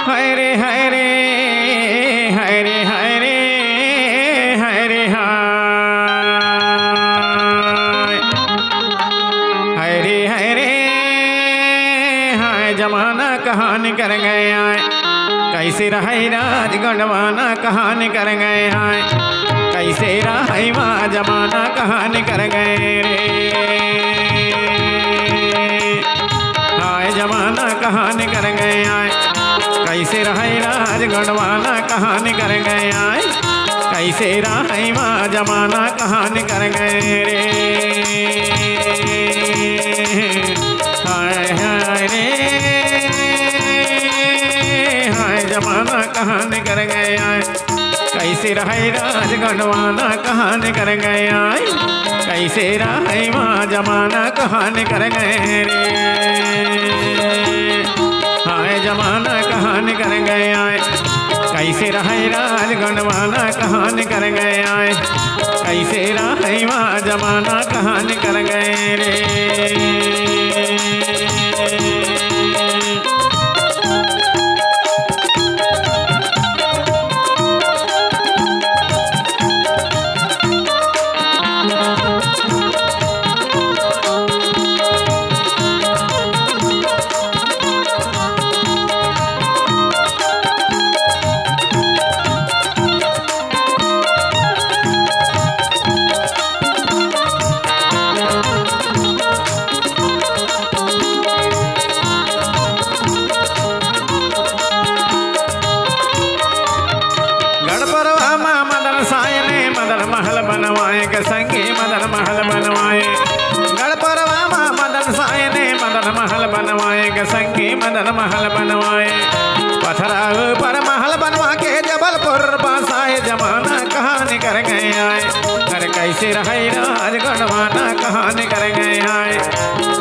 हरे हरे हरे हरे हरे हरे हरे हाय जमाना कहानी कर गए आए कैसे रहे राज गढ़वाना कहानी कर गए आए कैसे रहे माँ जमाना कहानी कर गए रे हाय जमाना कहानी कर गए आए कैसे रहे राज गढ़वाना कहानी कर गए आए कैसे रहे माँ जमाना कहानी कर गए रे हाय हाय रे हाय जमाना कहानी कर गए आए कैसे रहे राज गढ़वाना कहानी कर गए आए कैसे रहे माँ जमाना कहानी कर गए रे हाय जमाना कहानी कर गए आए कैसे रहे राज गढ़वाना कहानी कर गए आए कैसे रहे माँ जमाना कहानी कर गए रे संगे मदन महल बनवाए गढ़परवा माँ मदन साय ने मदन महल बनवाए संगे मदन महल बनवाए पथरा पर महल बनवा के जबलपुर बसाए जमाना कहानी कर गए आए अरे कैसे रहे राज गढ़वाना कहानी कर गए आए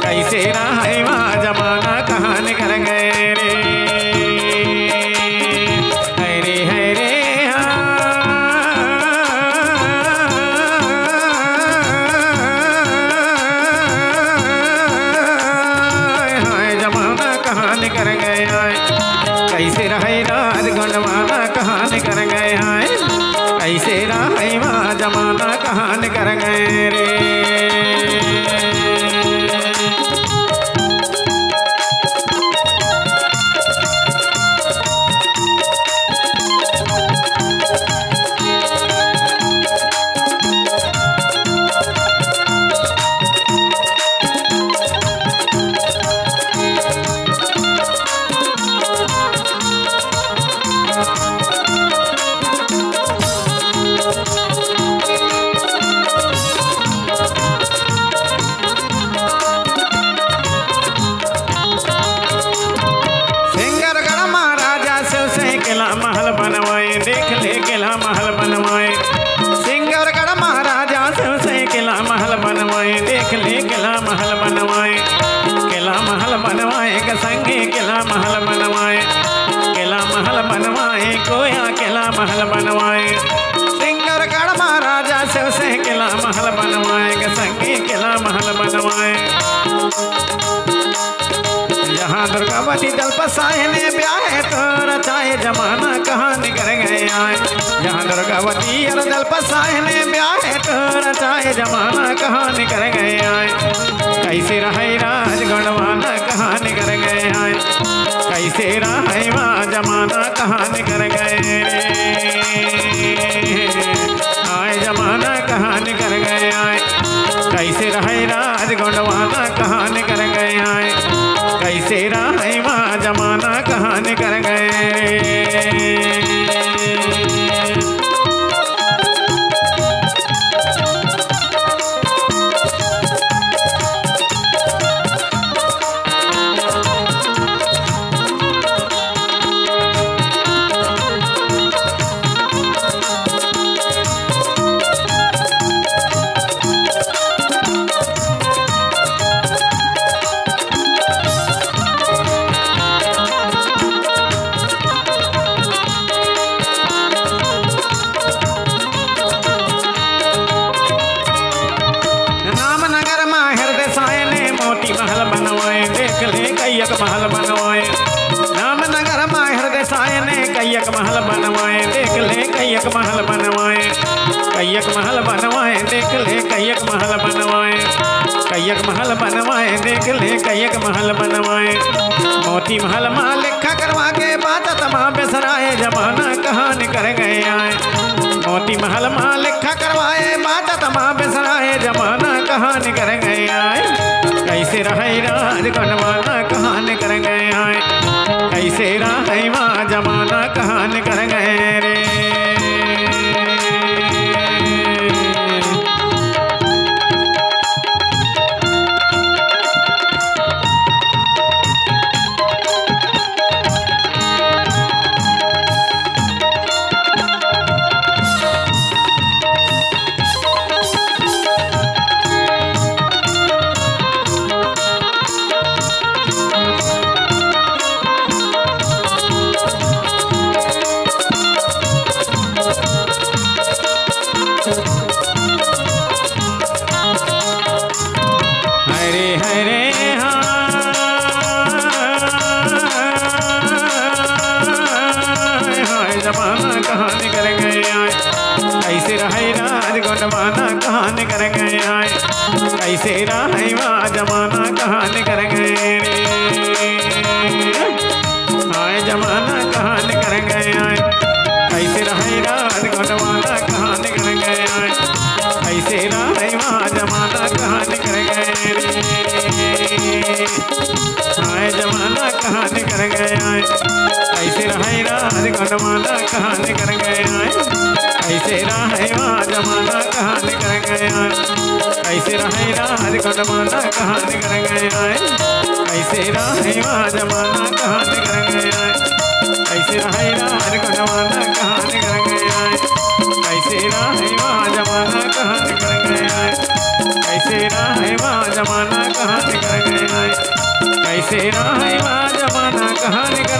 कैसे रहे माँ जमाना कहानी कर गए रे हरे हरे कर गए आए कैसे रहे राज गढ़वाना कहानी कर गए आए कैसे रहे माँ जमाना कहानी कर गए रे महल बनवाए देख ले किला महल बनवाए सिंगरगढ़ महाराजा से किला महल बनवाए देख ले किला महल बनवाए किला महल बनवाए के संगे किला महल बनवाए किला महल बनवाए कोया किला महल बनवाए सिंगरगढ़ महाराजा से किला महल बनवाए के संगे किला महल बनवाए जहाँ दुर्गावती दल पसाए ने ब्याह तो रचाए जमाना कहानी कर गए आए जहाँ दुर्गावती दल पसाए ने ब्याह तो रचाए जमाना कहानी कर गए आए कैसे रहे राज गढ़वाना कहानी कर गए आए कैसे रहे माँ जमाना कहानी कर गए आए जमाना कहानी कर गए आए कैसे रहे राज गढ़वाना कहानी कर गए आए कैसे रहे माँ जमाना कहानी कर गए महल बनवाए देख ले कैयक महल बनवाए रामनगर में हृदय महल बनवाए देख ले कैयक महल बनवाए कैयक महल बनवाए देख ले कैयक महल बनवाए कैयक महल बनवाए देख ले कैयक महल बनवाए मोती महल माँ लिखा करवा के बात तमाम बेसराए जमाना कहानी कर गए आए मोती महल माँ लिखा करवाए बात तमाम बेसराए जमाना कहानी कर गए आए कैसे रहे राज गणवाना कहानी कर गए आए कैसे रहे माँ जमाना कहानी कर गए रे जमाना कहानी कर गए आए कैसे रहे राज गणवाना कहानी कर गए आए कैसे रहे माँ जमाना कहानी कर गए आए जमाना कहानी कर गए आए कैसे रहे राज गणवाना कहानी कर गए आए कैसे रहे माँ जमाना कहानी कर गए आए जमाना कहानी कर गए आए कैसे रहे राज गणवाना कहानी कर गए आए कैसे रहे माँ जमाना कहानी कर गए आए कैसे रहे राज गणवाना कहानी कर गए आए कैसे रहे माँ जमाना कहानी कर गए आए कैसे रहे राज गणवाना कहानी कर गए आए कैसे रहे माँ जमाना कहानी कर गए आए कैसे रहे माँ जमाना कहानी कर गए आए कैसे रहे माँ जमाना कहानी कर